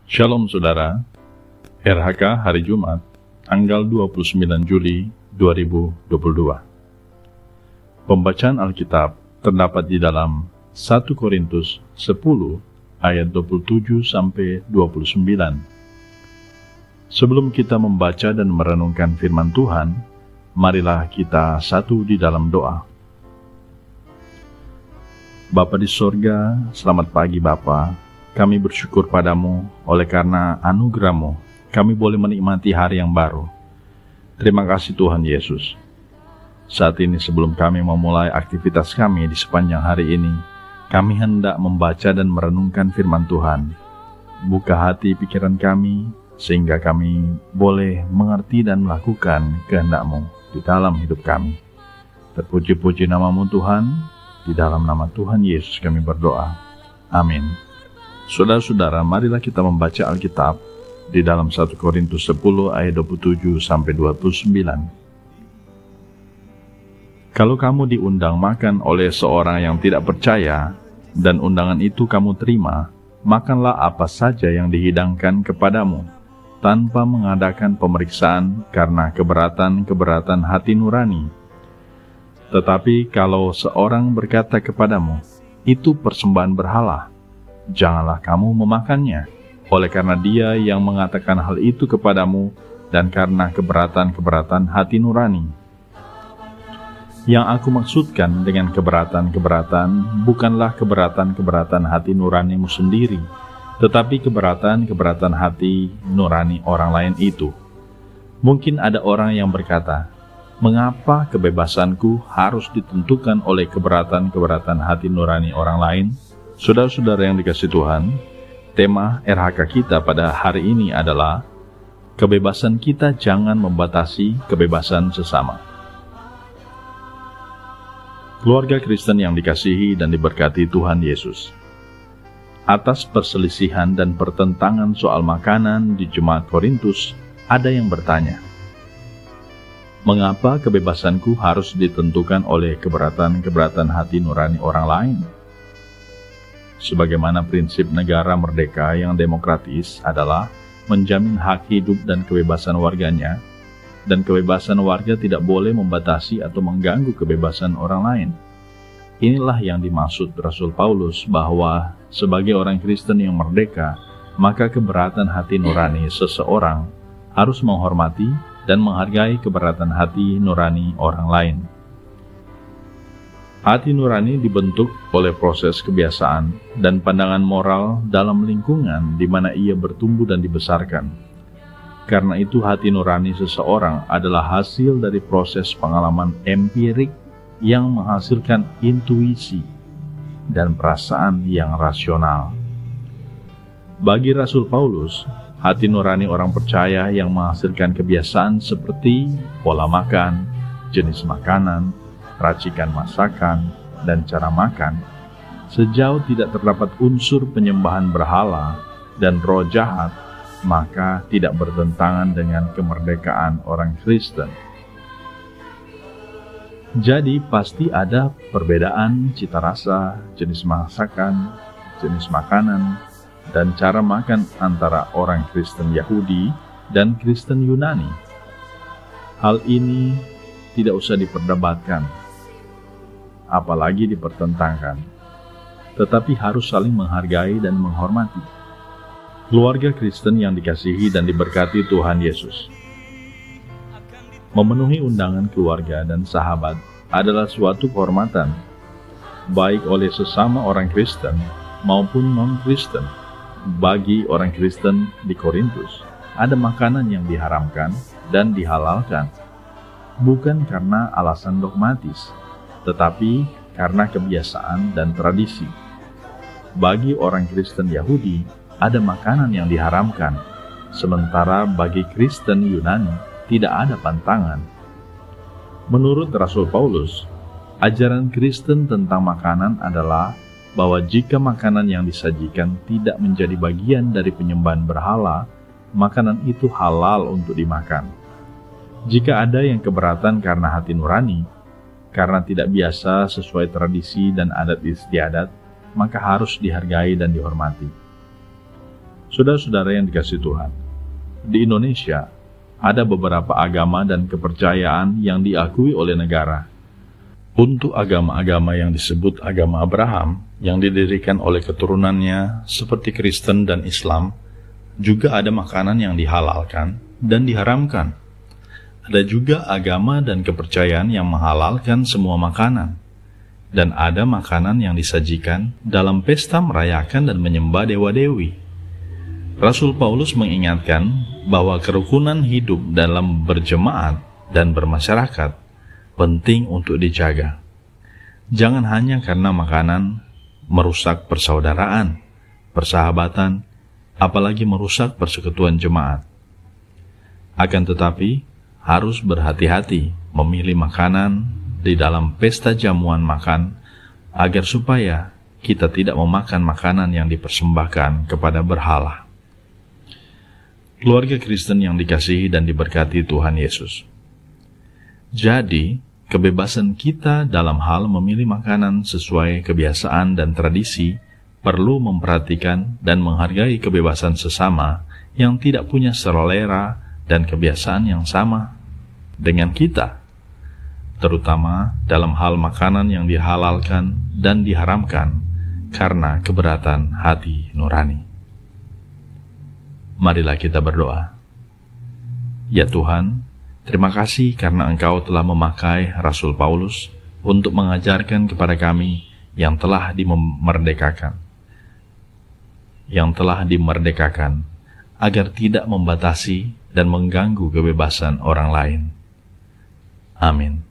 Shalom saudara, RHK hari Jumat, tanggal 29 Juli 2022. Pembacaan Alkitab terdapat di dalam 1 Korintus 10 ayat 27-29. Sebelum kita membaca dan merenungkan firman Tuhan, marilah kita satu di dalam doa. Bapa di sorga, selamat pagi Bapa. Kami bersyukur padamu, oleh karena anugerah-Mu, kami boleh menikmati hari yang baru. Terima kasih Tuhan Yesus. Saat ini sebelum kami memulai aktivitas kami di sepanjang hari ini, kami hendak membaca dan merenungkan firman Tuhan. Buka hati pikiran kami, sehingga kami boleh mengerti dan melakukan kehendak-Mu di dalam hidup kami. Terpuji-puji nama-Mu Tuhan, di dalam nama Tuhan Yesus kami berdoa. Amin. Saudara-saudara, marilah kita membaca Alkitab di dalam 1 Korintus 10 ayat 27-29. Kalau kamu diundang makan oleh seorang yang tidak percaya, dan undangan itu kamu terima, makanlah apa saja yang dihidangkan kepadamu, tanpa mengadakan pemeriksaan karena keberatan-keberatan hati nurani. Tetapi kalau seorang berkata kepadamu, itu persembahan berhala, janganlah kamu memakannya, oleh karena dia yang mengatakan hal itu kepadamu dan karena keberatan-keberatan hati nurani. Yang aku maksudkan dengan keberatan-keberatan bukanlah keberatan-keberatan hati nuranimu sendiri, tetapi keberatan-keberatan hati nurani orang lain itu. Mungkin ada orang yang berkata, mengapa kebebasanku harus ditentukan oleh keberatan-keberatan hati nurani orang lain? Saudara-saudara yang dikasihi Tuhan, tema RHK kita pada hari ini adalah kebebasan kita jangan membatasi kebebasan sesama. Keluarga Kristen yang dikasihi dan diberkati Tuhan Yesus, atas perselisihan dan pertentangan soal makanan di Jemaat Korintus, ada yang bertanya, mengapa kebebasanku harus ditentukan oleh keberatan-keberatan hati nurani orang lain? Sebagaimana prinsip negara merdeka yang demokratis adalah menjamin hak hidup dan kebebasan warganya, dan kebebasan warga tidak boleh membatasi atau mengganggu kebebasan orang lain. Inilah yang dimaksud Rasul Paulus bahwa sebagai orang Kristen yang merdeka, maka keberatan hati nurani seseorang harus menghormati dan menghargai keberatan hati nurani orang lain. Hati nurani dibentuk oleh proses kebiasaan dan pandangan moral dalam lingkungan di mana ia bertumbuh dan dibesarkan. Karena itu hati nurani seseorang adalah hasil dari proses pengalaman empirik yang menghasilkan intuisi dan perasaan yang rasional. Bagi Rasul Paulus, hati nurani orang percaya yang menghasilkan kebiasaan seperti pola makan, jenis makanan, racikan masakan, dan cara makan, sejauh tidak terdapat unsur penyembahan berhala dan roh jahat, maka tidak bertentangan dengan kemerdekaan orang Kristen. Jadi pasti ada perbedaan cita rasa, jenis masakan, jenis makanan, dan cara makan antara orang Kristen Yahudi dan Kristen Yunani. Hal ini tidak usah diperdebatkan, apalagi dipertentangkan, tetapi harus saling menghargai dan menghormati. Keluarga Kristen yang dikasihi dan diberkati Tuhan Yesus, memenuhi undangan keluarga dan sahabat adalah suatu kehormatan, baik oleh sesama orang Kristen maupun non-Kristen. Bagi orang Kristen di Korintus, ada makanan yang diharamkan dan dihalalkan, bukan karena alasan dogmatis, tetapi karena kebiasaan dan tradisi. Bagi orang Kristen Yahudi, ada makanan yang diharamkan, sementara bagi Kristen Yunani tidak ada pantangan. Menurut Rasul Paulus, ajaran Kristen tentang makanan adalah bahwa jika makanan yang disajikan tidak menjadi bagian dari penyembahan berhala, makanan itu halal untuk dimakan. Jika ada yang keberatan karena hati nurani, karena tidak biasa sesuai tradisi dan adat istiadat, maka harus dihargai dan dihormati. Saudara-saudara yang dikasihi Tuhan, di Indonesia ada beberapa agama dan kepercayaan yang diakui oleh negara. Untuk agama-agama yang disebut agama Abraham, yang didirikan oleh keturunannya seperti Kristen dan Islam, juga ada makanan yang dihalalkan dan diharamkan. Ada juga agama dan kepercayaan yang menghalalkan semua makanan. Dan ada makanan yang disajikan dalam pesta merayakan dan menyembah dewa-dewi. Rasul Paulus mengingatkan bahwa kerukunan hidup dalam berjemaat dan bermasyarakat penting untuk dijaga. Jangan hanya karena makanan merusak persaudaraan, persahabatan, apalagi merusak persekutuan jemaat. Akan tetapi, harus berhati-hati memilih makanan di dalam pesta jamuan makan, agar supaya kita tidak memakan makanan yang dipersembahkan kepada berhala. Keluarga Kristen yang dikasihi dan diberkati Tuhan Yesus. Jadi, kebebasan kita dalam hal memilih makanan sesuai kebiasaan dan tradisi perlu memperhatikan dan menghargai kebebasan sesama yang tidak punya selera dan kebiasaan yang sama dengan kita, terutama dalam hal makanan yang dihalalkan dan diharamkan karena keberatan hati nurani. Marilah kita berdoa. Ya Tuhan, terima kasih karena Engkau telah memakai Rasul Paulus untuk mengajarkan kepada kami yang telah dimerdekakan, agar tidak membatasi dan mengganggu kebebasan orang lain. Amin.